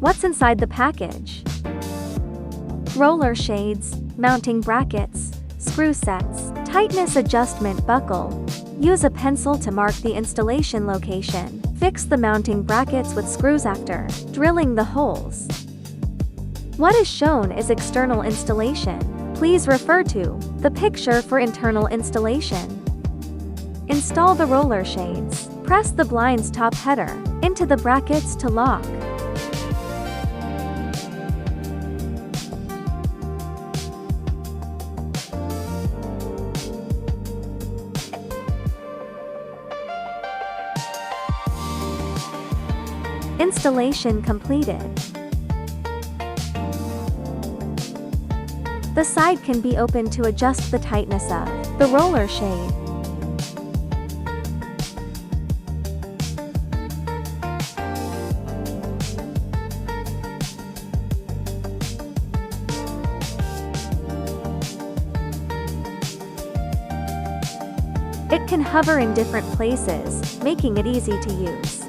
What's inside the package? Roller shades, mounting brackets, screw sets, tightness adjustment buckle. Use a pencil to mark the installation location. Fix the mounting brackets with screws after drilling the holes. What is shown is external installation. Please refer to the picture for internal installation. Install the roller shades. Press the blind's top header into the brackets to lock. Installation completed. The side can be opened to adjust the tightness of the roller shade. It can hover in different places, making it easy to use.